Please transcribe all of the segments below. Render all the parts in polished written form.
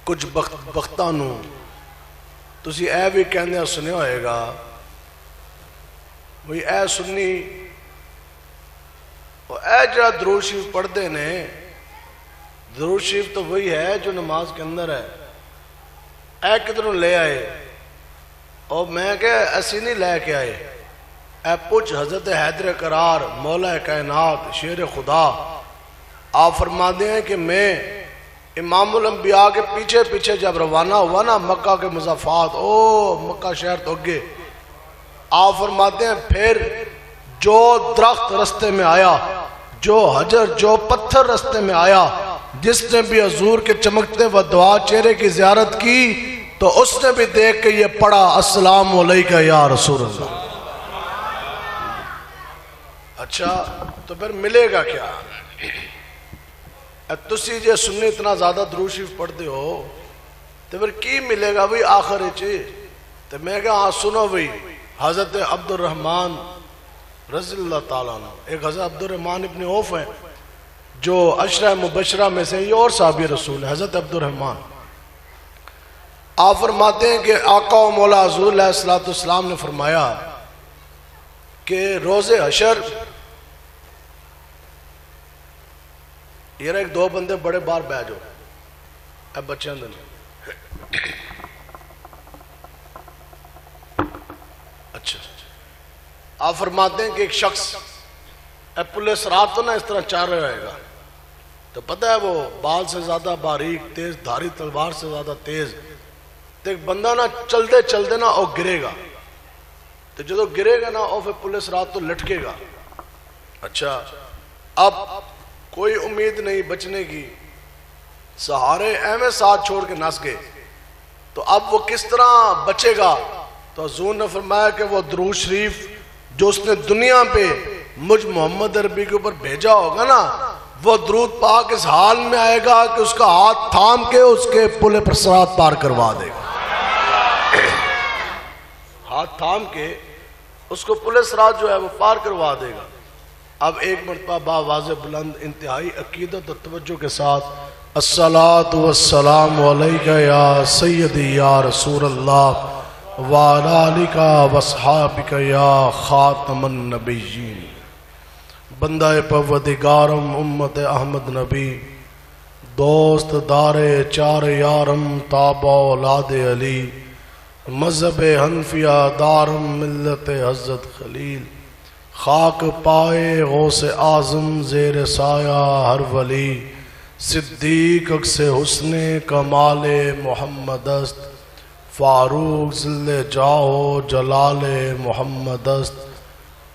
کچھ بختاں نو تسی اے بھی کہنے سنیا ہوئے گا وہی اے سنی اے جڑا درود شریف پڑھ دے نے، درود شریف تو وہی ہے جو نماز کے اندر ہے، اے کدھروں لے آئے؟ اور میں کہ ایسی نہیں لے کے آئے، اے پوچھ حضرت حیدر قرار مولا کائنات شیر خدا، آپ فرما دیں کہ میں امام الانبیاء کے پیچھے پیچھے جب روانہ ہوا نا مکہ کے مضافات، مکہ شہر تو اگے، آپ فرماتے ہیں پھر جو درخت رستے میں آیا، جو حجر جو پتھر رستے میں آیا، جس نے بھی حضور کے چمکتے و دعا چہرے کی زیارت کی تو اس نے بھی دیکھ کے یہ پڑھا السلام علیکہ یا رسول اللہ۔ اچھا تو پھر ملے گا کیا؟ تسی جے سننے اتنا زیادہ درود شریف پڑھتے ہو تو پھر کی ملے گا بھی آخر چی؟ تو میں کہا ہاں سنو بھی، حضرت عبد الرحمن رضی اللہ تعالیٰ عنہ، ایک حضرت عبد الرحمن ابن عوف ہیں جو عشرہ مبشرہ میں سے یہ اور صحابی رسول ہے، حضرت عبد الرحمن، آپ فرماتے ہیں کہ آقا و مولا حضور علیہ السلام نے فرمایا کہ روز حشر یہ ایک دو بندے بڑے بار بہ جو اے بچیاں دن اچھا آپ فرماتے ہیں کہ ایک شخص اے پولیس رات تو نہ اس طرح چار رہے گا تو پتہ ہے وہ بال سے زیادہ باریک تیز دھاری تلوار سے زیادہ تیز، تو ایک بندہ نہ چلتے چلتے نہ وہ گرے گا، تو جدو گرے گا نا وہ پھر پولیس رات تو لٹکے گا۔ اچھا اب کوئی امید نہیں بچنے کی، سہارے ایویں ساتھ چھوڑ کے نس گئے، تو اب وہ کس طرح بچے گا؟ تو حضور نے فرمایا کہ وہ درود شریف جو اس نے دنیا پہ مجھ محمد عربی کے اوپر بھیجا ہوگا نا، وہ درود پاک اس حال میں آئے گا کہ اس کا ہاتھ تھام کے اس کے پل پر صراط پار کروا دے گا، ہاتھ تھام کے اس کو پل صراط جو ہے وہ پار کروا دے گا۔ اب ایک مرتبہ بآواز بلند انتہائی عقیدت و توجہ کے ساتھ الصلاۃ والسلام علیکہ یا سیدی یا رسول اللہ وعلی آلک واصحابک یا خاتم النبیین، بندہ پروردگارم امت احمد نبی، دوست دار چار یارم تابع اولاد علی، مذہب حنفیہ دارم ملت حضرت خلیل، خاک پائے غوث اعظم زیر سایہ ہر ولی، صدیق عکس حسن کمال محمد است، فاروق ذل جاہ جلال محمد است،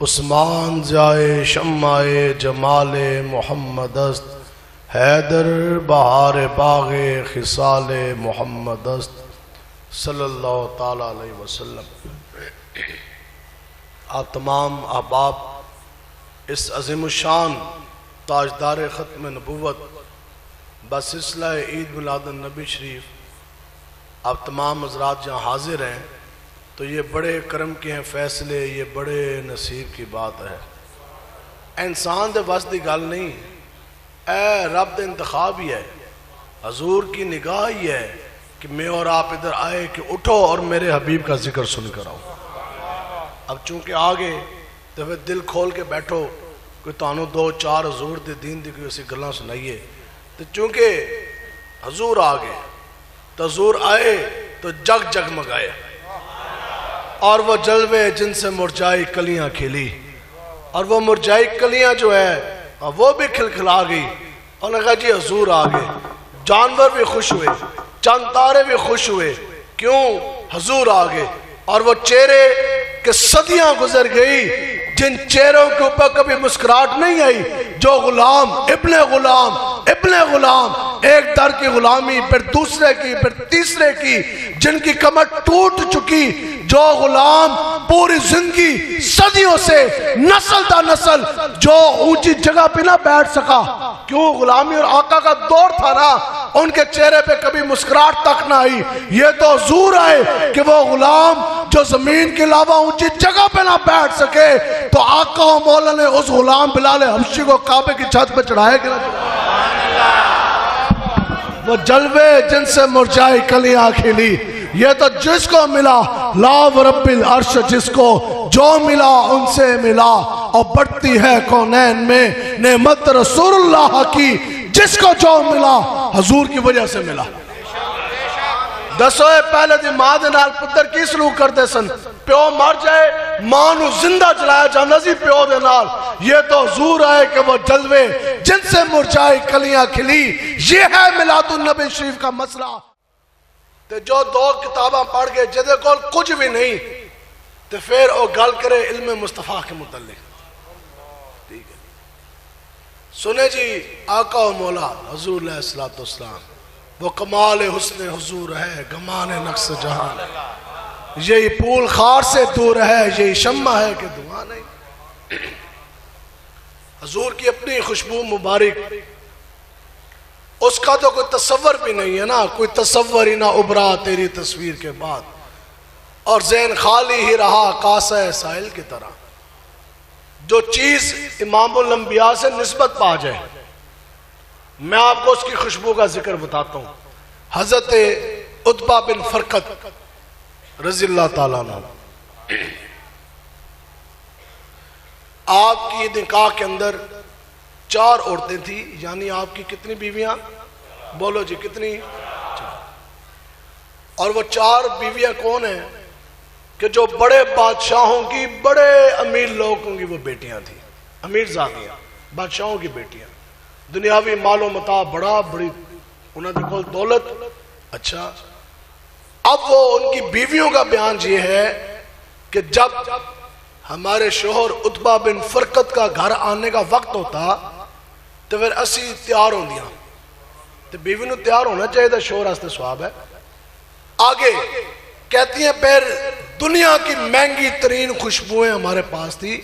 عثمان ضیائے شمع جمال محمد است، حیدر بہار باغ خصال محمد است صلی اللہ تعالیٰ علیہ وسلم۔ آپ تمام احباب اس عظیم الشان تاجدار ختم نبوت بسلسلہ عید میلاد النبی شریف آپ تمام حضرات جہاں حاضر ہیں، تو یہ بڑے کرم کے ہیں فیصلے، یہ بڑے نصیب کی بات ہے، انسان دے بس دی گل نہیں، اے رب دے انتخاب ہی ہے، حضور کی نگاہ ہی ہے کہ میں اور آپ ادھر آئے کہ اٹھو اور میرے حبیب کا ذکر سن کر آؤ۔ اب چونکہ آگے تو پھر دل کھول کے بیٹھو، کوئی تانوں دو چار حضور دے دین دی کوئی اسی گلاں سنائیے، تو چونکہ حضور آگے تو حضور آئے تو جگ جگمگائے، اور وہ جلوے جن سے مرجائی کلیاں کھلی، اور وہ مرجائی کلیاں جو ہے وہ بھی کھلکھلا گئی، اور نے کہا جی حضور آگے، جانور بھی خوش ہوئے، چاند تارے بھی خوش ہوئے، کیوں؟ حضور آگے، اور وہ چہرے کہ صدیاں گزر گئی جن چہروں کے اوپر کبھی مسکراہٹ نہیں آئی، جو غلام ابن غلام ابن غلام ایک در کی غلامی پھر دوسرے کی پھر تیسرے کی، جن کی کمر ٹوٹ چکی، جو غلام پوری زندگی صدیوں سے نسل تا نسل جو اونچی جگہ پہ نہ بیٹھ سکا، کیوں؟ غلامی اور آقا کا دور تھا نا، ان کے چہرے پہ کبھی مسکراہٹ تک نہ آئی، یہ تو حضور آئے کہ وہ غلام جو زمین کے علاوہ اونچی جگہ پہ نہ بیٹھ سکے، تو آقا و مولا نے اس غلام بلال حبشی کو کعبے کی چھت پہ چڑھائے کہ نہ چڑھائے؟ وہ جلوے جن سے مرجائی کلیاں کھلی. یہ تو جس کو ملا لا ورب العرش جس کو جو ملا ان سے ملا. اور بڑھتی ہے کونین میں نعمت رسول اللہ کی جس کو جو ملا حضور کی وجہ سے ملا. دسوئے پہلے دی ماں دے نال پتر کی سلوک کرتے سن. پیو مر جائے ماں نو زندہ جلایا جانا سی پیو دے نال. یہ تو حضور آئے کہ وہ جلوے جن سے مرجائی کلیاں کھلی. یہ ہے میلاد النبی شریف کا مسئلہ. تے جو دو کتاباں پڑھ گئے جدے کول کچھ بھی نہیں تے پھر وہ گل کرے علم مصطفیٰ کے متعلق. ٹھیک ہے سنے جی آقا و مولا حضور علیہ السلام وہ کمال حسن حضور ہے گمان نقص جہان. یہی پھول خار سے دور ہے یہی شمع ہے کہ دعا نہیں. حضور کی اپنی خوشبو مبارک اس کا تو کوئی تصور بھی نہیں ہے نا. کوئی تصور ہی نہ ابھرا تیری تصویر کے بعد اور ذہن خالی ہی رہا کاسہ سائل کی طرح. جو چیز امام الانبیاء سے نسبت پا جائے میں آپ کو اس کی خوشبو کا ذکر بتاتا ہوں. حضرت عتبہ بن فرقت رضی اللہ تعالیٰ عنہ آپ کی نکاح کے اندر 4 عورتیں تھیں. یعنی آپ کی کتنی بیویاں بولو جی کتنی؟ 4. اور وہ 4 بیویاں کون ہیں کہ جو بڑے بادشاہوں کی بڑے امیر لوگوں کی وہ بیٹیاں تھیں. امیر زادیاں بادشاہوں کی بیٹیاں دنیاوی مال و متاع بڑا بڑی انہوں نے کول دولت. اچھا اب وہ ان کی بیویوں کا بیان یہ ہے کہ جب ہمارے شوہر عتبہ بن فرقت کا گھر آنے کا وقت ہوتا تو پھر اسی تیار ہوں دیا تو بیوی نو تیار ہونا چاہیے تھا شوہر آستے سواب ہے. آگے کہتی ہیں پھر دنیا کی مہنگی ترین خوشبوئیں ہمارے پاس تھی.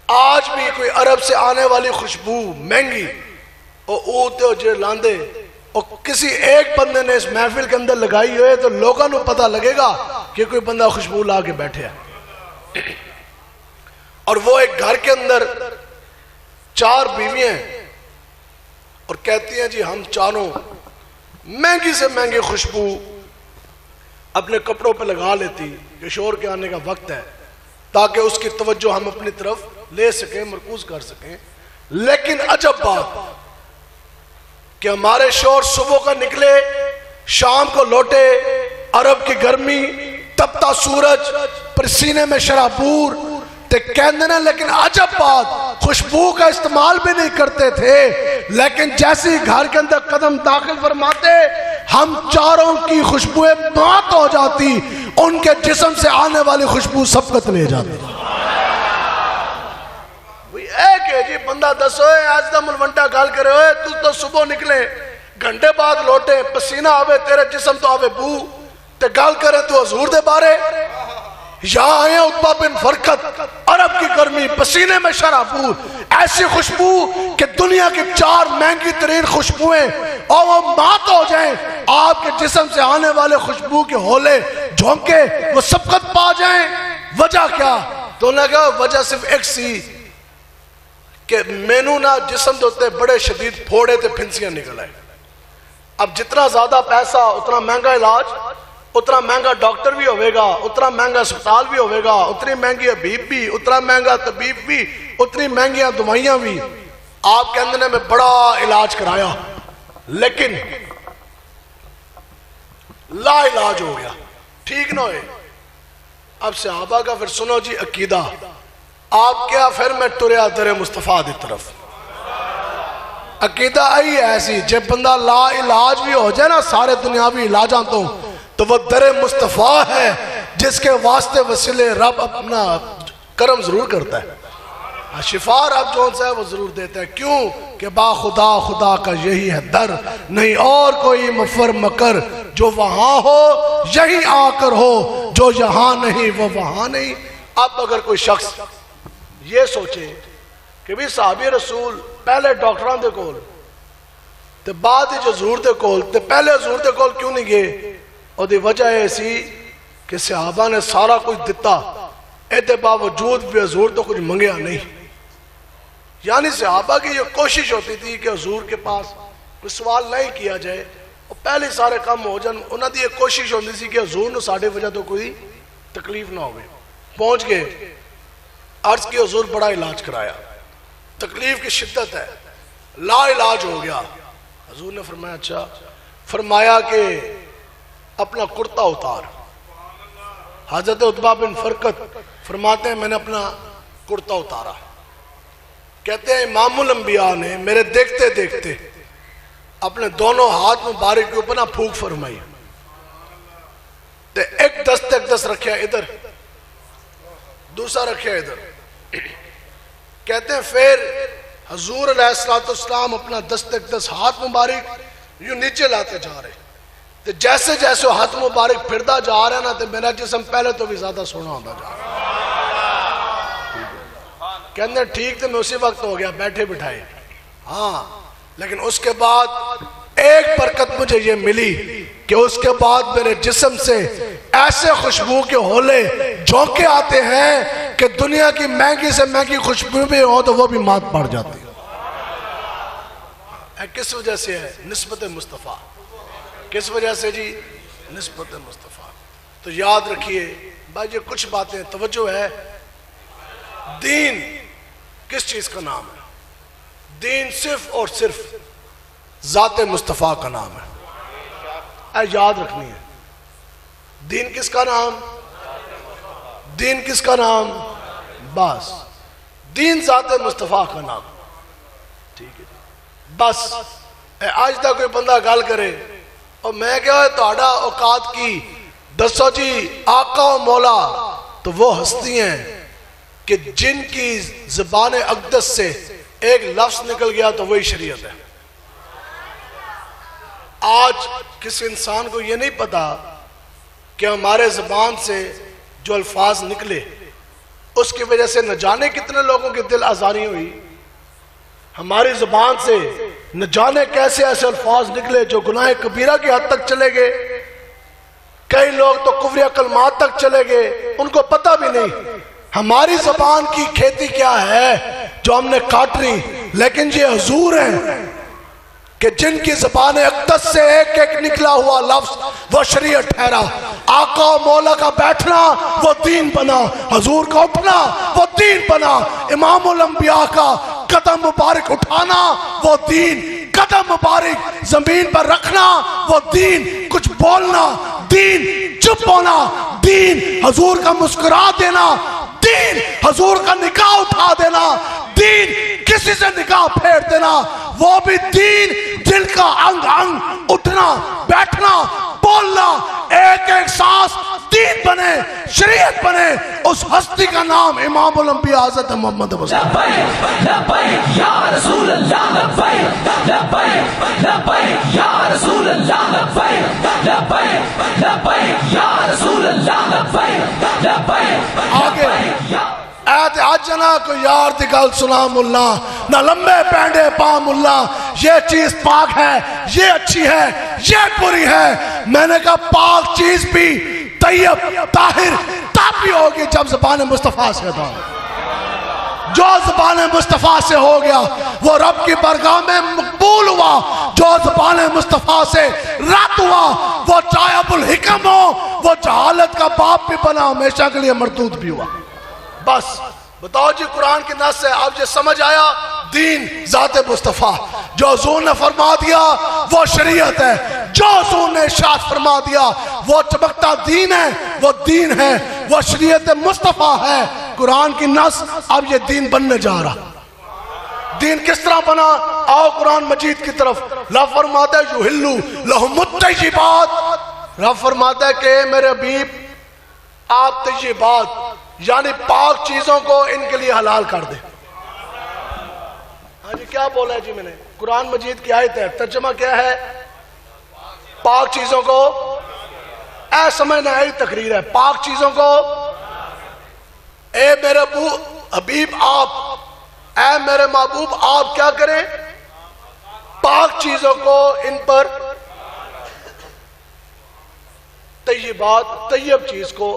آج بھی کوئی عرب سے آنے والی خوشبو مہنگی اوتے جو لاندے اور کسی ایک بندے نے اس محفل کے اندر لگائی ہوئے تو لوگوں کو پتہ لگے گا کہ کوئی بندہ خوشبو لا کے بیٹھے ہے. اور وہ ایک گھر کے اندر 4 بیویاں ہیں اور کہتی ہیں جی ہم چاروں مہنگی سے مہنگی خوشبو اپنے کپڑوں پہ لگا لیتی کہ شوہر کے آنے کا وقت ہے تاکہ اس کی توجہ ہم اپنی طرف لے سکیں مرکوز کر سکیں. لیکن عجب بات کہ ہمارے شوہر صبح کا نکلے شام کو لوٹے عرب کی گرمی تپتا سورج پسینے میں شرابور تے کہندے نا. لیکن عجب بات خوشبو کا استعمال بھی نہیں کرتے تھے لیکن جیسی گھر کے اندر قدم داخل فرماتے ہم چاروں کی خوشبوئیں بات ہو جاتی ان کے جسم سے آنے والی خوشبو سبقت لے جاتی. ایک ہے جی بندہ دسو آج دا ملونٹا گال کرے ہوئے تو صبح نکلے گھنٹے بعد لوٹے پسینہ آوے تیرے جسم تو آوے بو تے گال کرے تو حضور دے بارے. یہاں آئے عتبہ بن فرقت عرب کی گرمی پسینے میں شرابور ایسی خوشبو کہ دنیا کی 4 مہنگی ترین خوشبوئیں اور وہ مات ہو جائیں آپ کے جسم سے آنے والے خوشبو کے ہولے جھونکے وہ سبقت پا جائیں. وجہ کیا؟ تو نے کہا وجہ صرف ایک سی کہ مینو نہ جسم دوتے بڑے شدید پھوڑے تے پھنسیاں نکل آئے. اب جتنا زیادہ پیسہ اتنا مہنگا علاج اتنا مہنگا ڈاکٹر بھی ہوئے گا اتنا مہنگا اسپتال بھی ہوئے گا اتنی مہنگی حبیب بھی اتنا مہنگا طبیب بھی اتنی مہنگیاں دوائیاں بھی. آپ کے اندر میں بڑا علاج کرایا لیکن لا علاج ہو گیا ٹھیک نہ ہوئے. اب صحابہ کا پھر سنو جی عقیدہ آپ کیا پھر میں ٹریا در مصطفیٰ دی طرف. عقیدہ آئی ایسی جب بندہ لا علاج بھی ہو جائے نا سارے دنیاوی علاجاں تو وہ در مصطفیٰ ہے جس کے واسطے وسیلے رب اپنا کرم ضرور کرتا ہے. شفا رب جون سے ہے وہ ضرور دیتا ہے. کیوں کہ با خدا خدا کا یہی ہے در نہیں اور کوئی مفر مکر جو وہاں ہو یہی آ کر ہو جو یہاں نہیں وہ وہاں نہیں. اب اگر کوئی شخص یہ سوچے کہ بھی صحابی رسول پہلے ڈاکٹران دے کول تے بعد جو حضور دے کول تے پہلے حضور دے کول کیوں نہیں گئے اور دی وجہ ایسی کہ صحابہ نے سارا کچھ دیتا ایتے باوجود بھی حضور تو کچھ منگیا نہیں. یعنی صحابہ کی یہ کوشش ہوتی تھی کہ حضور کے پاس کوئی سوال نہیں کیا جائے پہلے سارے کام ہو جان انہوں نے یہ کوشش ہوتی سی کہ حضور نے ساڑھے وجہ تو کوئی تکلیف نہ ہوئے. پہنچ گئے, عرض کی حضور بڑا علاج کرایا, تکلیف کی شدت ہے, لا علاج ہو گیا. حضور نے فرمایا اچھا, فرمایا کہ اپنا کرتا اتار. حضرت عتبہ بن فرقت فرماتے ہیں میں نے اپنا کرتا اتارا. کہتے ہیں امام الانبیاء نے میرے دیکھتے دیکھتے اپنے دونوں ہاتھ مبارک کے اوپر نہ پھونک فرمائی, تے ایک دست رکھیا ادھر, دوسرا رکھیا ادھر. کہتے ہیں پھر حضور علیہ السلام اپنا دست ہاتھ مبارک یوں نیچے لاتے جا رہے, تے جیسے جیسے ہاتھ مبارک پھردا جا رہا نا تے میرا جسم پہلے تو بھی زیادہ سونا ہوتا جا رہا. کہتے ہیں ٹھیک تے میں اسی وقت ہو گیا بیٹھے بٹھائے. ہاں لیکن اس کے بعد ایک برکت مجھے یہ ملی کہ اس کے بعد میرے جسم سے ایسے خوشبو کے ہولے جھونکے آتے ہیں کہ دنیا کی مہنگی سے مہنگی خوشبو بھی ہو تو وہ بھی مات پڑ جاتی ہے. کس وجہ سے ہے؟ نسبت مصطفیٰ. کس وجہ سے جی؟ نسبت مصطفیٰ. تو یاد رکھیے بھائی یہ کچھ باتیں توجہ ہے. دین کس چیز کا نام ہے؟ دین صرف اور صرف ذات مصطفیٰ کا نام ہے. یاد رکھنی ہے. دین کس کا نام؟ دین کس کا نام؟ بس دین ذات مصطفیٰ کا نام. ٹھیک ہے بس. آج تک کوئی بندہ گل کرے اور میں کہا ہے توڑا اوقات کی دسو جی آقا و مولا, تو وہ ہستی ہیں کہ جن کی زبان اقدس سے ایک لفظ نکل گیا تو وہی شریعت ہے. آج کسی انسان کو یہ نہیں پتا کہ ہمارے زبان سے جو الفاظ نکلے اس کی وجہ سے نہ جانے کتنے لوگوں کے دل آزاری ہوئی. ہماری زبان سے نہ جانے کیسے ایسے الفاظ نکلے جو گناہ کبیرہ کی حد تک چلے گئے. کئی لوگ تو کفر کلمات تک چلے گئے, ان کو پتہ بھی نہیں ہماری زبان کی کھیتی کیا ہے جو ہم نے کاٹ لی. لیکن یہ حضور ہیں کہ جن کی زبان اقدس سے ایک ایک نکلا ہوا لفظ وہ شریعت ٹھہرا. آقا و مولا کا بیٹھنا وہ دین بنا, حضور کا اٹھنا وہ دین بنا, امام الانبیاء کا قدم مبارک اٹھانا وہ دین, قدم مبارک زمین پر رکھنا وہ دین, کچھ بولنا دین, چپ ہونا دین, حضور کا مسکرا دینا دین, حضور کا نکاح اٹھا دینا دین, کسی سے نکاح پھیر دینا وہ بھی دین. دل کا انگ انگ اٹھنا بیٹھنا بولنا ایک ایک سانس دین بنے, شریعت بنے. اس ہستی کا نام امام الانبیاء حضرت محمد مصطفیٰ. لبیک لبیک یا رسول اللہ, لبیک لبیک لبیک یا رسول اللہ, لبیک لبیک لبیک یا رسول اللہ, لبیک لبیک لبیک یا. آج نہ کوئی یار دی گل سنا ملا, نہ لمبے پینڈے پا ملا, یہ چیز پاک ہے, یہ اچھی ہے, یہ بری ہے. میں نے کہا پاک چیز بھی طیب طاہر تب بھی ہوگی جب زبان مصطفیٰ سے تھا. جو زبان مصطفیٰ سے ہو گیا وہ رب کی برگاہ میں مقبول ہوا, جو زبان مصطفیٰ سے رد ہوا وہ چاہے ابو الحکم ہو وہ جہالت کا باپ بھی بنا, ہمیشہ کے لیے مردود بھی ہوا. بس بتاؤ جی قرآن کی نص ہے, اب یہ سمجھ آیا دین ذات مصطفیٰ. جو حضور نے فرما دیا وہ شریعت ہے, جو حضور نے ارشاد فرما دیا وہ چمکتا دین ہے, وہ دین ہے, وہ شریعت مصطفیٰ ہے. قرآن کی نص اب یہ دین بننے جا رہا. دین کس طرح بنا؟ آؤ قرآن مجید کی طرف. رب فرماتا ہے یحلو لہم الطیبات, رب فرماتا ہے کہ میرے حبیب آپ طیبات یعنی پاک چیزوں کو ان کے لیے حلال کر دیں. ہاں جی کیا بولا ہے جی میں نے؟ قرآن مجید کی آیت ہے, ترجمہ کیا ہے؟ پاک چیزوں کو اے سمجھنا ہے تقریر ہے, پاک چیزوں کو اے میرے حبیب آپ, اے میرے محبوب آپ کیا کریں؟ پاک چیزوں کو ان پر طیبات, طیب چیز کو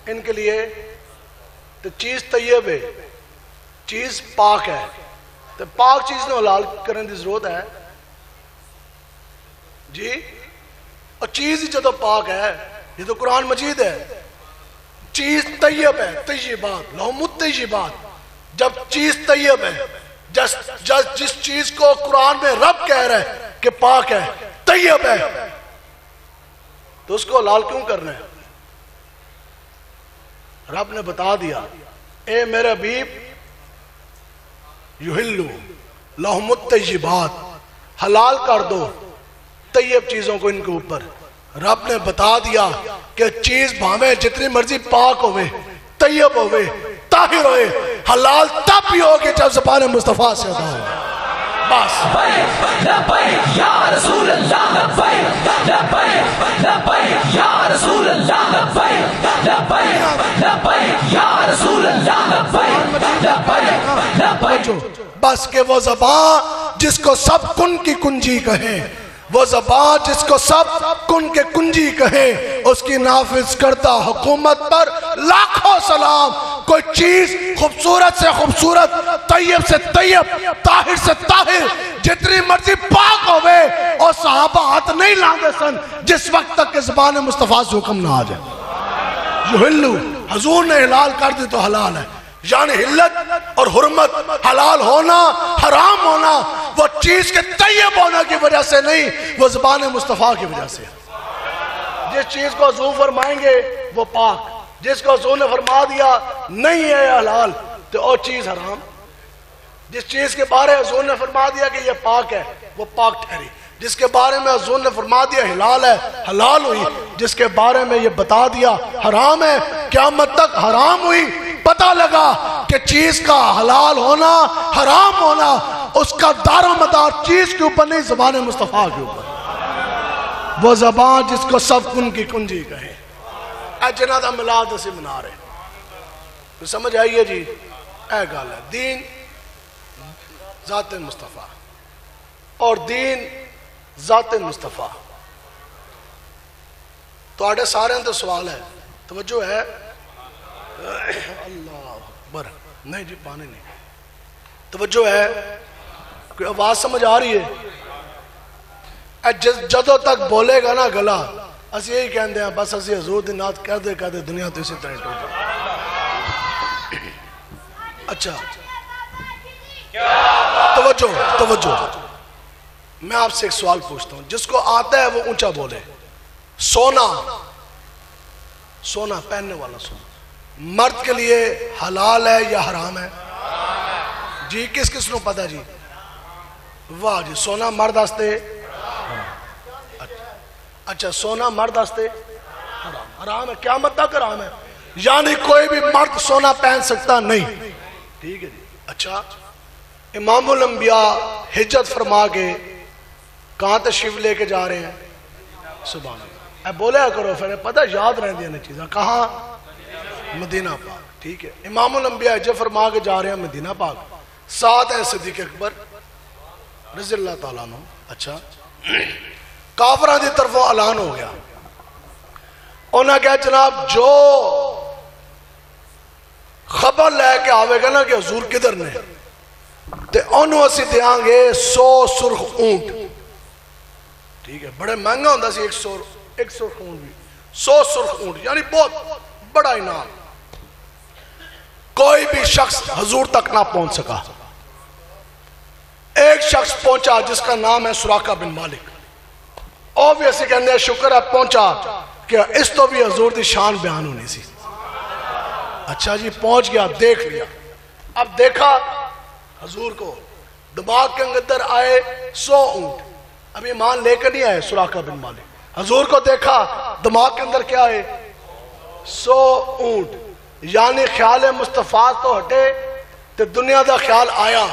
ان کے لیے. تو چیز طیب ہے, چیز پاک ہے, تو پاک چیز نے حلال کرنے کی ضرورت ہے جی. اور چیز ہی جدو پاک ہے، یہ تو قرآن مجید ہے، چیز طیب ہے، طیبات لہم الطیبات، جب چیز طیب ہے، جس چیز کو قرآن میں رب کہہ رہا ہے کہ پاک ہے، طیب ہے، تو اس کو حلال کیوں کرنا ہے؟ رب نے بتا دیا، اے میرے حبیب یحلو لہم الطیبات، حلال کر دو طیب چیزوں کو ان کے اوپر۔ رب نے بتا دیا کہ چیز بھاویں جتنی مرضی پاک ہوئے، طیب ہوئے، طاہر ہوئے، حلال تب بھی ہوگی جب زبان مصطفیٰ سے ادا ہو۔ بس لبیک یا رسول اللہ، لبیک لبیک لبیک یا رسول اللہ، لبیک لبیک لبیک یا رسول اللہ، لبیک لبیک لبیک۔ بس کہ وہ زبان جس کو سب کن کی کنجی کہیں، وہ زبان جس کو سب کن کے کنجی کہیں، اس کی نافذ کرتا حکومت پر لاکھوں سلام۔ کوئی چیز خوبصورت سے خوبصورت، طیب سے طیب، طاہر سے طاہر، جتنی مرضی پاک ہوئے، اور صحابہ ہاتھ نہیں لاندے سن جس وقت تک کہ زبان مصطفیٰ سے حکم نہ آ جائے۔ یحلو، حضور نے حلال کر دی تو حلال ہے، یعنی حلت اور حرمت، حلال ہونا حرام ہونا وہ چیز کے طیب ہونے کی وجہ سے نہیں، وہ زبان مصطفیٰ کی وجہ سے۔ جس چیز کو حضور فرمائیں گے وہ پاک، جس کو حضور نے فرما دیا نہیں ہے حلال تو اور چیز حرام۔ جس چیز کے بارے حضور نے فرما دیا کہ یہ پاک ہے وہ پاک ٹھہری، جس کے بارے میں حضور نے فرما دیا حلال ہے حلال ہوئی، جس کے بارے میں یہ بتا دیا حرام ہے قیامت تک حرام ہوئی۔ پتہ لگا کہ چیز کا حلال ہونا حرام ہونا اس کا دار و مدار چیز کے اوپر نہیں، زبان مصطفیٰ کے اوپر۔ وہ زبان جس کو سب کن کی کنجی کہے، اے جنہ دا ملاد اسے منا رہے، تو سمجھ آئیے جی، اے گال ہے دین ذات مصطفیٰ اور دین ذات مصطفیٰ۔ تو آڑے سارے ہیں تو سوال ہے، توجہ ہے؟ اللہ اکبر، نہیں جی پانے نہیں، توجہ ہے؟ کوئی آواز سمجھ آ رہی ہے؟ جدوں تک بولے گا نا گلا، اس یہی کہندے ہیں بس اسی حضور دی نعت کہہ دے دنیا تو اسی طرح ٹوٹ جائے۔ اچھا توجہ، میں آپ سے ایک سوال پوچھتا ہوں، جس کو آتا ہے وہ اونچا بولے۔ سونا پہننے والا سونا مرد کے لیے حلال ہے یا حرام ہے؟ جی کس کس نو پتا جی؟ واہ جی، سونا مرد آستے اچھا سونا مرد آستے حرام ہے، قیامت تک حرام ہے، یعنی کوئی بھی مرد سونا پہن سکتا نہیں، ٹھیک ہے جی۔ اچھا امام الانبیاء ہجرت فرما کے کہاں تشریف لے کے جا رہے ہیں؟ سبحان اللہ، اے بولے کرو پھر پتہ یاد رہن دیا چیزاں، کہاں؟ مدینہ پاک، ٹھیک ہے۔ امام الانبیاء ہجرت فرما کے جا رہے ہیں مدینہ پاک، ساتھ ہیں صدیق اکبر رضی اللہ تعالیٰ عنہ۔ اچھا کافران دی طرفوں اعلان ہو گیا، انہوں نے کہا جناب جو خبر لے کے آوے گا نا کہ حضور کدھر نے، تے انہوں اسی دیاں گے 100 سرخ اونٹ، ٹھیک ہے، بڑے مہنگا ہوندہ سی ایک سرخ اونٹ بھی، 100 سرخ اونٹ، یعنی بہت بڑا انعام۔ کوئی بھی شخص حضور تک نہ پہنچ سکا، ایک شخص پہنچا جس کا نام ہے سراقہ بن مالک، اوبویسلی کہنے شکر ہے پہنچا کہ اس تو بھی حضور دی شان بیان ہونی سی۔ اچھا جی پہنچ گیا، دیکھ لیا، اب دیکھا حضور کو، دماغ کے اندر آئے 100 اونٹ، اب ایمان لے کر نہیں آئے سراقہ بن مالک، حضور کو دیکھا دماغ کے اندر کیا آئے 100 اونٹ، یعنی خیال مصطفیٰ تو ہٹے تے دنیا دا خیال آیا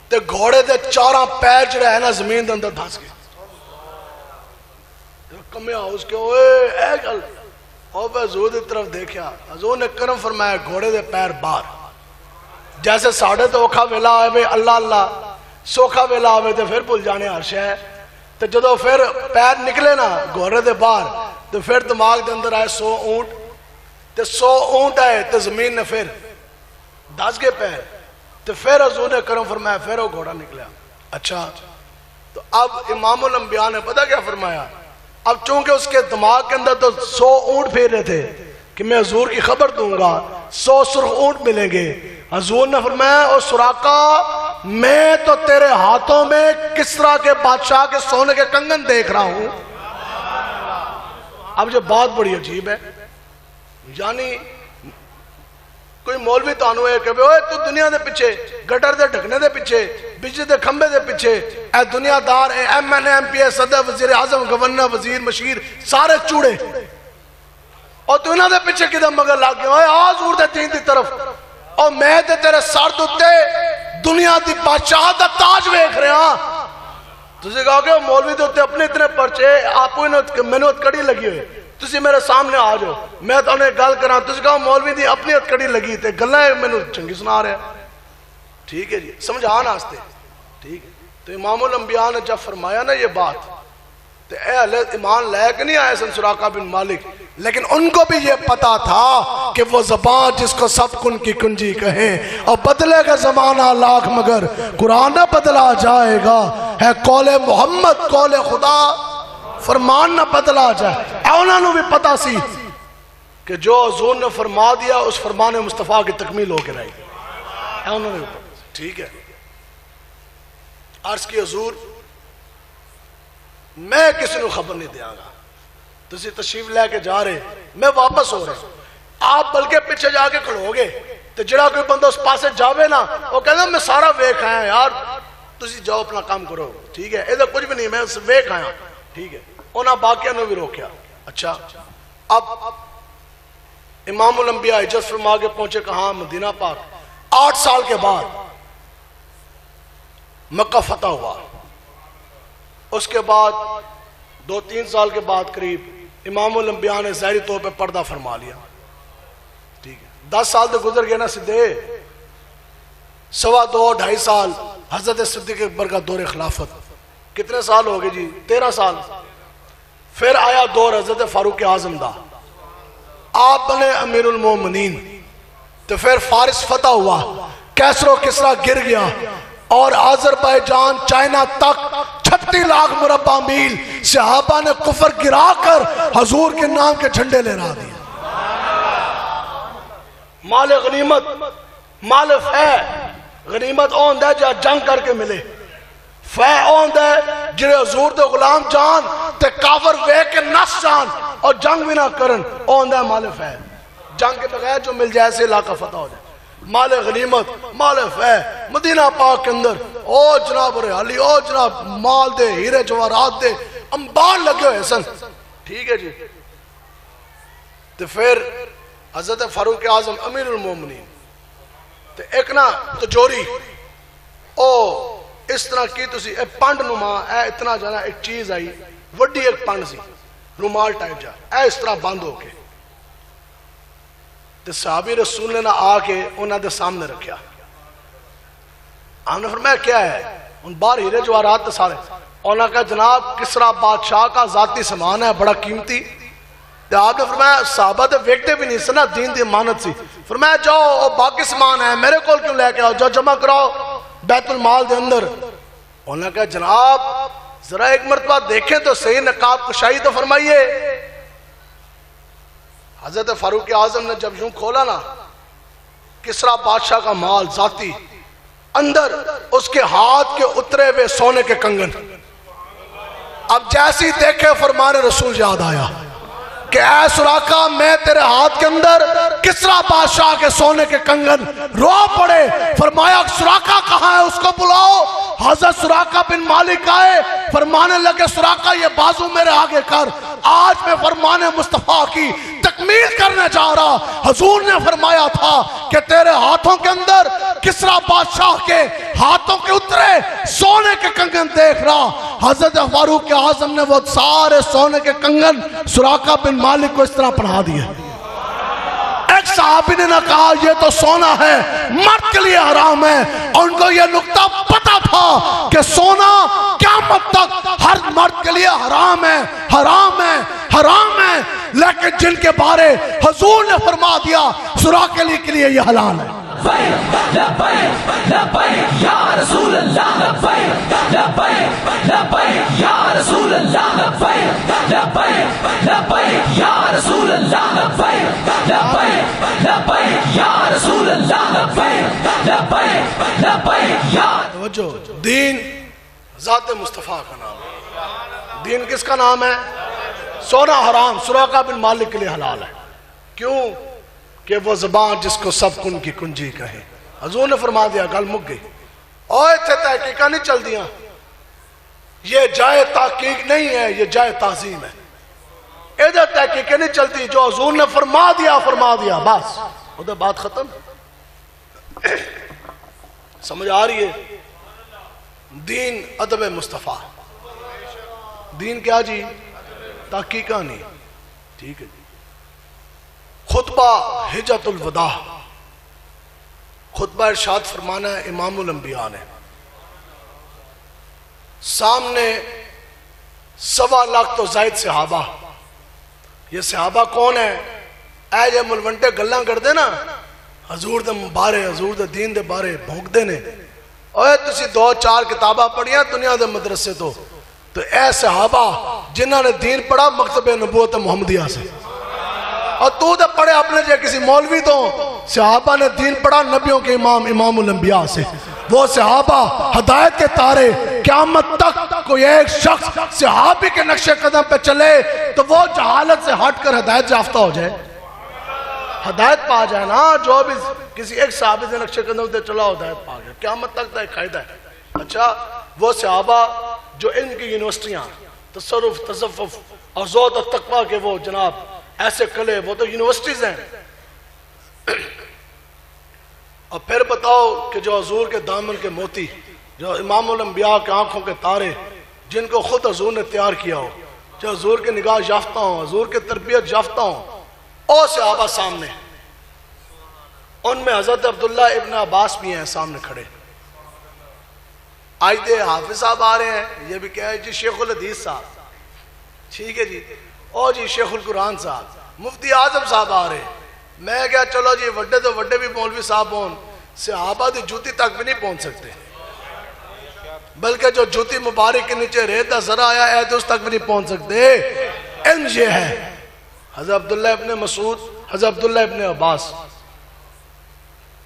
تے گھوڑے دے چاراں پیر جڑے ہے نا زمین دے اندر دھس گئے، کمیا اس کے اوے اے گل او پہ حضور دی طرف دیکھیا، حضور نے کرم فرمایا گھوڑے دے پیر باہر، جیسے ساڑھے تو اوکھا ویلا آئے بے اللہ اللہ، سوکھا ویلا آئے تے پھر بھول جانے عرش ہے، تے جدو پھر پیر نکلے نا گھوڑے دے باہر تو پھر دماغ دے اندر آئے 100 اونٹ، تے 100 اونٹ آئے تے زمین نے پھر دھس گئے پیر، تے پھر حضور نے کرم فرمایا پھر وہ گھوڑا نکلیا۔ اچھا تو اب امام الانبیاء نے پتہ کیا فرمایا، اب چونکہ اس کے دماغ کے اندر تو 100 اونٹ پھیر رہے تھے کہ میں حضور کی خبر دوں گا، 100 سرخ اونٹ ملیں گے. حضور نے فرمایا او سراقہ میں تو تیرے ہاتھوں میں کسرا کے بادشاہ کے سونے کے کنگن دیکھ رہا ہوں. اب یہ بات بڑی عجیب ہے، یعنی کوئی مولوی تانوں ہے کہ اوے تو دنیا دے پیچھے گٹر دے ڈھکنے دے پیچھے بجلی دے کھمبے دے پیچھے اے دنیا دار اے M N M P A صدر وزیر اعظم گورنر وزیر مشیر سارے چوڑے اور تو انہاں دے پیچھے کدھر مگر لگ گئے ہوئے آج حضور دے دین دی طرف اور میں تے تیرے سر دوتے دنیا دی بادشاہ دا تاج ویکھ رہے ہاں. تسی کہا کہ مولوی دے اپنے اتنے پرچے آپ میں نے کڑی لگی ہوئے تسی میرے سامنے آ جاؤ میں تو انہیں گل کراں. تسی کہا مولوی دی اپنی کڑی لگی تے گلیں میں نے چنگی سنا رہے ہیں. ٹھیک ہے جی سمجھان آستے ٹھیک ہے. تو امام الانبیاء نے جب فرمایا نا یہ بات تو اے اہل ایمان لے کے نہیں آئے سن سراقہ بن مالک، لیکن ان کو بھی یہ پتا تھا کہ وہ زبان جس کو سب کن کی کنجی کہیں اور بدلے گا زمانہ لاکھ مگر قرآن نہ بدلا جائے گا، ہے قول محمد قول خدا فرمان نہ بدلا جائے. انہوں نے بھی پتا سی کہ جو حضور نے فرما دیا اس فرمان مصطفیٰ کی تکمیل ہو کے رہی. انہوں نے بھی پتا سی. ٹھیک ہے عرض کی حضور میں کسی نے خبر نہیں دیا گا، تسی تشریف لے کے جا رہے میں واپس ہو رہے آپ بلکہ پیچھے جا کے کھڑو گے تو جڑا کوئی بندہ اس پاسے جاوے نا وہ کہتا میں سارا ویکھ آیا یار تسی جاؤ اپنا کام کرو. ٹھیک ہے ادھر کچھ بھی نہیں میں ویکھ آیا. ٹھیک ہے انہاں باقیہ نے بھی روکیا. اچھا اب امام الانبیاء ہجرت فرما کے پہنچے کہاں مدینہ پاک. 8 سال کے بعد مکہ فتح ہوا. اس کے بعد 2-3 سال کے بعد قریب امام الانبیاء نے ظاہری طور پہ پردہ فرما لیا. ٹھیک ہے 10 سال تو گزر گئے نا سدھے 2.5 سال حضرت صدیق اکبر کا دور خلافت. کتنے سال ہو گئے جی 13 سال. پھر آیا دور حضرت فاروق اعظم دا آپ بنے امیر المومنین. تو پھر فارس فتح ہوا، کیسر و کسرا گر گیا اور آذربائیجان چائنا تک 36 لاکھ مربع میل صحابہ نے کفر گرا کر حضور کے نام کے جھنڈے لہرا دیے. مال غنیمت مال فے غنیمت اوند ہے جہاں جنگ کر کے ملے، فے اوند ہے جنہیں حضور دے غلام جان تے کافر وے کے نس جان اور جنگ بھی نہ کرن اوند ہے مال فے. جنگ کے بغیر جو مل جائے سے علاقہ فتح ہو جائے. مال غنیمت مال فے مدینہ پاک کے اندر او جناب ریالی او جناب مال دے ہیرے جواہرات دے انبار لگے ہوئے سن. ٹھیک ہے جی. تو پھر حضرت فاروق اعظم امیر المومنین تو ایک نا تجوری او اس طرح کی تسی اے پانڈ نما اے اتنا جانا ایک چیز آئی وڈی ایک پانڈ سی رومال ٹائپ جا اے اس طرح بند ہو کے تو صحابی رسول نے نہ آ کے انہوں نے سامنے رکھیا. انہوں نے فرمایا کیا ہے ان بار ہیرے جواہرات سارے. انہوں نے کہا جناب کسرا بادشاہ کا ذاتی سامان ہے بڑا قیمتی. تو آپ نے فرمایا صحابہ تو ویکتے بھی نہیں سنا دین دی امانت سی. فرمایا جاؤ باقی سامان ہے میرے کول کیوں لے کے آؤ جاؤ جمع کراؤ بیت المال دے اندر. انہوں نے کہا جناب ذرا ایک مرتبہ دیکھیں تو صحیح نقاب کشائی تو فرمائیے. حضرت فاروق اعظم نے جب یوں کھولا نا کسرا بادشاہ کا مال ذاتی اندر اس کے ہاتھ کے اترے ہوئے سونے کے کنگن. اب جیسی دیکھے فرمان رسول یاد آیا کہ اے سراقہ میں تیرے ہاتھ کے اندر کسرا بادشاہ کے سونے کے کنگن. رو پڑے فرمایا سراقہ کہاں ہے اس کو بلاؤ. حضرت سراقہ بن مالک آئے فرمانے لگے سراقہ یہ بازو میرے آگے کر آج میں فرمان مصطفیٰ کی تکمیل کرنے جا رہا. حضور نے فرمایا تھا کہ تیرے ہاتھوں کے اندر کسرا بادشاہ کے ہاتھوں کے اترے سونے کے کنگن دیکھ رہا. حضرت فاروق اعظم نے وہ سارے سونے کے کنگن سراقہ بن مالک کو اس طرح پہنا دیے. ایک صحابی نے نہ کہا یہ تو سونا ہے مرد کے لیے حرام ہے. ان کو یہ نقطہ پتا تھا کہ سونا قیامت تک ہر مرد کے لیے حرام ہے حرام ہے حرام ہے. لیکن جن کے بارے حضور نے فرما دیا سراقہ کے لیے یہ حلال ہے. لبیک لبیک لبیک یا رسول اللہ لبیک لبیک لبیک یا رسول اللہ لبیک لبیک لبیک یا رسول اللہ لبیک لبیک لبیک یا رسول اللہ لبیک لبیک لبیک یا توجہ، دین ذات مصطفیٰ کا نام ہے۔ دین کس کا نام ہے؟ سونا حرام سراقہ بن مالک کے لیے حلال ہے۔ کیوں؟ کہ وہ زبان جس کو سب کن کی کنجی کہے۔ حضور نے فرما دیا گل مک گئی۔ اور اتنے تحقیقہ نہیں چل دیا، یہ جائے تحقیق نہیں ہے، یہ جائے تعظیم ہے۔ ادھر تحقیقیں نہیں چلتی، جو حضور نے فرما دیا بس ادھر بات ختم۔ سمجھ آ رہی ہے؟ دین ادب مصطفیٰ، دین کیا جی؟ تحقیقہ نہیں، ٹھیک ہے جی۔ خطبہ حجت الوداع، خطبہ ارشاد فرمانا ہے امام الانبیاء نے، سامنے 1.25 لاکھ تو زائد صحابہ۔ یہ صحابہ کون ہیں؟ اے جے ملونٹے گلاں کر دے نا حضور دے بارے، حضور دے دین دے بارے بھونک دے نے، اوے تسی 2-4 کتاباں پڑھیاں دنیا دے مدرسے تو اے صحابہ جنہاں نے دین پڑھا مکتب نبوت محمدیہ سے، اور تو دے پڑھے اپنے جے کسی مولوی تو صحابہ نے دین پڑھا نبیوں کے امام الانبیاء سے۔ وہ صحابہ ہدایت کے تارے، قیامت تک کوئی ایک شخص صحابی کے نقش قدم پہ چلے تو وہ جہالت سے ہٹ کر ہدایت یافتہ ہو جائے، ہدایت پا جائے نا۔ جو بھی کسی ایک صحابی سے نقش قدم سے چلا ہدایت پا گیا، قیامت تک ایک قاعدہ ہے۔ اچھا، وہ صحابہ جو علم کی یونیورسٹیاں، تصرف، تصوف اور زہد اور تقویٰ کے وہ جناب ایسے کلے، وہ تو یونیورسٹیز ہیں۔ اور پھر بتاؤ کہ جو حضور کے دامن کے موتی، جو امام الانبیاء کے آنکھوں کے تارے، جن کو خود حضور نے تیار کیا ہو، جو حضور کے نگاہ یافتہ ہوں، حضور کے تربیت یافتہ ہوں، اور صحابہ سامنے، ان میں حضرت عبداللہ ابن عباس بھی ہیں سامنے کھڑے۔ آج دے حافظ صاحب آ رہے ہیں، یہ بھی کہا ہے جی شیخ الحدیث صاحب، ٹھیک ہے جی، اور جی شیخ القرآن صاحب، مفتی اعظم صاحب آ رہے ہیں۔ میں کہا چلو جی وڈے تو وڈے بھی مولوی صاحب ہون، صحابہ دی جوتی تک بھی نہیں پہنچ سکتے، بلکہ جو جوتی مبارک کے نیچے ریت دا ذرا آیا ہے تو اس تک بھی نہیں پہنچ سکتے۔ علم یہ ہے، حضرت عبداللہ ابن مسعود، حضرت عبداللہ ابن عباس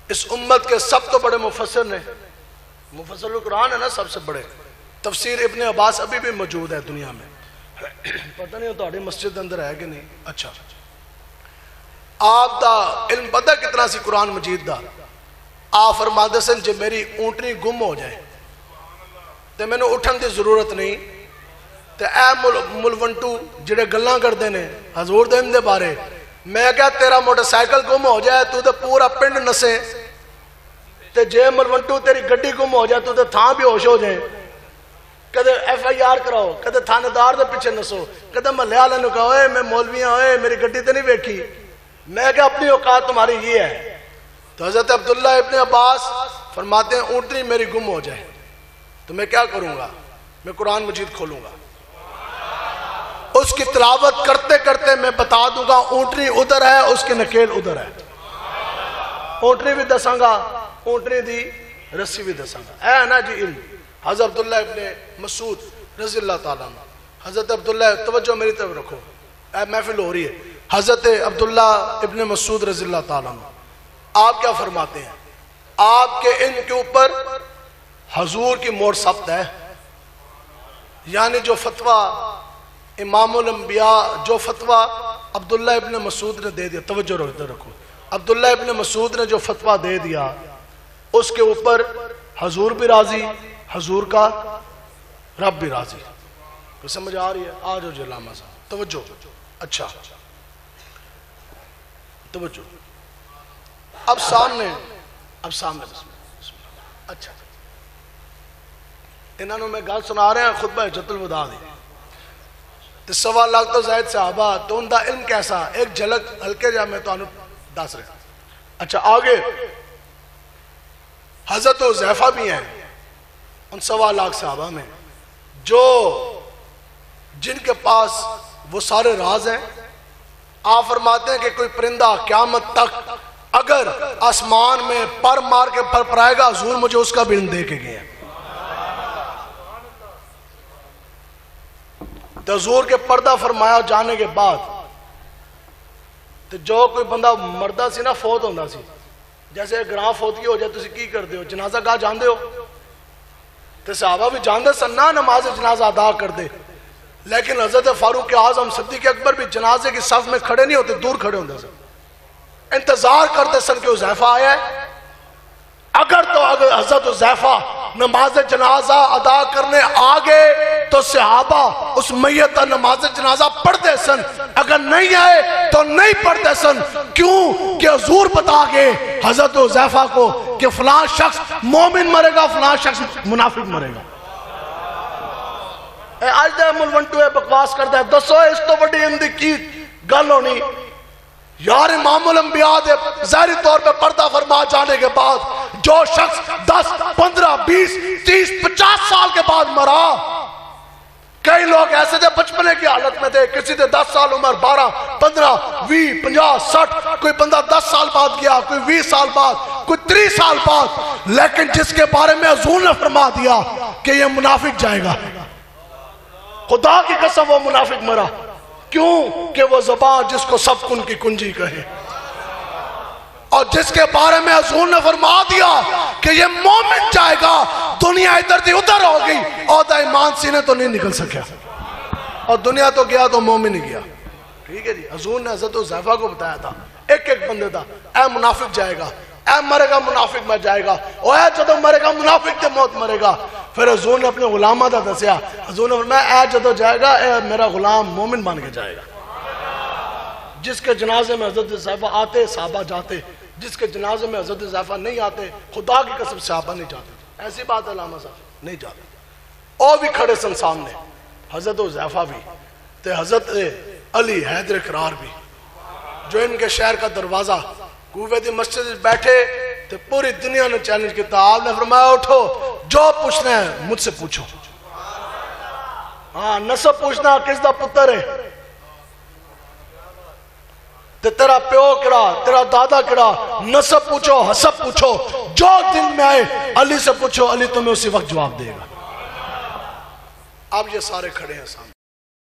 اس امت کے سب تو بڑے مفسر نے، مفسر القرآن ہے نا سب سے بڑے۔ تفسیر ابن عباس ابھی بھی موجود ہے دنیا میں، پتہ نہیں تہاڈی مسجد اندر ہے کہ نہیں۔ اچھا، آپ دا علم پتہ کتنا سی قرآن مجید دا؟ آپ فرماتے سن جے میری اونٹنی گم ہو جائے تے میں نے اٹھن دی ضرورت نہیں، تے اے ملونٹو جڑے گلاں کر دینے حضور دین دے بارے، میں کہا تیرا موٹر سائیکل گم ہو جائے تو تے پورا پنڈ نسے، تے جے ملونٹو تیری گڈی گم ہو جائے تو تے تھاں بھی ہوش ہو جائے، کدے ایف آئی آر کراؤ، کدے تھانے دار دے پیچھے نسو، کدے محلے والے نے کہا اے میں مولویاں اے میری گڈی تے نہیں ویکھی۔ میں کہا اپنی اوقات تمہاری یہ ہے۔ تو حضرت عبداللہ ابن عباس فرماتے ہیں اونٹنی میری گم ہو جائے تو میں کیا کروں گا؟ میں قرآن مجید کھولوں گا، اس کی تلاوت کرتے کرتے میں بتا دوں گا اونٹنی ادھر ہے، اس کے نکیل ادھر ہے، اونٹنی بھی دساں گا، اونٹنی دی رسی بھی دساں گا۔ اے نا جی علم۔ حضرت عبداللہ ابن مسعود رضی اللہ تعالیٰ عنہ، حضرت عبداللہ، توجہ میری طرف رکھو، اے محفل ہو رہی ہے۔ حضرت عبداللہ ابن مسعود رضی اللہ تعالیٰ عنہ آپ کیا فرماتے ہیں؟ آپ کے علم کے اوپر حضور کی مور ثبت ہے، یعنی جو فتویٰ امام الانبیاء، جو فتویٰ عبداللہ ابن مسعود نے دے دیا، توجہ رکھو، عبداللہ ابن مسعود نے جو فتویٰ دے دیا اس کے اوپر حضور بھی راضی، حضور کا رب بھی راضی۔ تو سمجھ آ رہی ہے؟ آ جاؤ جی علامہ صاحب، توجہ۔ اچھا توجہ، اب سامنے بسم اللہ۔ اچھا، انہوں نے میں گل سنا رہے ہیں خطبہ حجت الوداع دی، تو 1.25 لاکھ تو زائد صحابہ، تو ان دا علم کیسا؟ ایک جھلک ہلکے جا میں تو انہوں دس رہا۔ اچھا آگے حضرت حذیفہ بھی ہیں ان 1.25 لاکھ صحابہ میں، جو جن کے پاس وہ سارے راز ہیں۔ آپ فرماتے ہیں کہ کوئی پرندہ قیامت تک اگر آسمان میں پر مار کے پر پرائے گا حضور مجھے اس کا بھی علم دے کے گئے. تو حضور کے پردہ فرمایا جانے کے بعد تو جو کوئی بندہ مردہ سی نا فوت ہوندہ سی, جیسے گراں فوتگی ہو جائے تو اسی کی کر دے ہو, جنازہ گاہ جان دے ہو تو صحابہ بھی جان دے سننا نماز جنازہ ادا کر دے. لیکن حضرت فاروق اعظم صدیق اکبر بھی جنازے کی صف میں کھڑے نہیں ہوتے, دور کھڑے ہوندے سن, انتظار کرتے سن کہ حذیفہ آیا ہے. اگر حضرت حذیفہ نماز جنازہ ادا کرنے آگے تو صحابہ اس میت نماز جنازہ پڑھتے سن, اگر نہیں آئے تو نہیں پڑھتے سن. کیوں کہ حضور بتا گئے حضرت حذیفہ کو کہ فلاں شخص مومن مرے گا, فلاں شخص منافق مرے گا. آج دے ملونٹو ہے بکواس کرتا ہے, دسو اس تو بڑی اندھی کی گل ہونی یار. امام الانبیاء دے ظاہری طور پہ پردہ فرما جانے کے بعد جو شخص 10, 15, 20, 30, 50 سال کے بعد مرا, کئی لوگ ایسے تھے بچپنے کی حالت میں تھے, کسی تھے 10 سال عمر, 12, 15, 20, 50, 60, کوئی بندہ 10 سال بعد گیا, کوئی 20 سال بعد, کوئی 30 سال بعد, لیکن جس کے بارے میں حضور نے فرما دیا کہ یہ منافق جائے گا, خدا کی قسم وہ منافق مرا. کیوں کہ وہ زبان جس کو سب کن کی کنجی کہے, اور جس کے بارے میں حضور نے فرما دیا کہ یہ مومن جائے گا, دنیا ادھر تھی ادھر ہو گئی, عہدہ ایمان سینے تو نہیں نکل سکیا, اور دنیا تو گیا تو مومن ہی گیا. ٹھیک ہے جی. حضور نے حضرت حذیفہ کو بتایا تھا, ایک ایک بندے تھا, اے منافق جائے گا, اے مرے گا منافق میں جائے گا, اور اے جدو مرے گا منافق تے موت مرے گا. پھر حضور نے اپنے غلامہ دا دسیا, حضور نے فرمایا اے جدو جائے گا اے میرا غلام مومن بن کے جائے گا. جس کے جنازے میں حضرت حذیفہ آتے صحابہ جاتے, جس کے جنازے میں حضرت حذیفہ نہیں آتے خدا کی قسم صحابہ نہیں جاتے. ایسی بات ہے علامہ صاحب, نہیں جاتے. اور بھی کھڑے سن سامنے, حضرت حذیفہ بھی تے حضرت علی حیدر کرار بھی, جو ان کے شہر کا دروازہ کوفے دی مسجد بیٹھے تے پوری دنیا نے چیلنج کیتا. آپ نے فرمایا اٹھو, جو پوچھنا ہے مجھ سے پوچھو. ہاں نسب پوچھنا کس دا پتر ہے, تے تیرا پیو کڑا, تیرا دادا کڑا, نسب پوچھو, حسب پوچھو, جو دل میں آئے علی سے پوچھو, علی تمہیں اسی وقت جواب دے گا. اب یہ سارے کھڑے ہیں سامنے.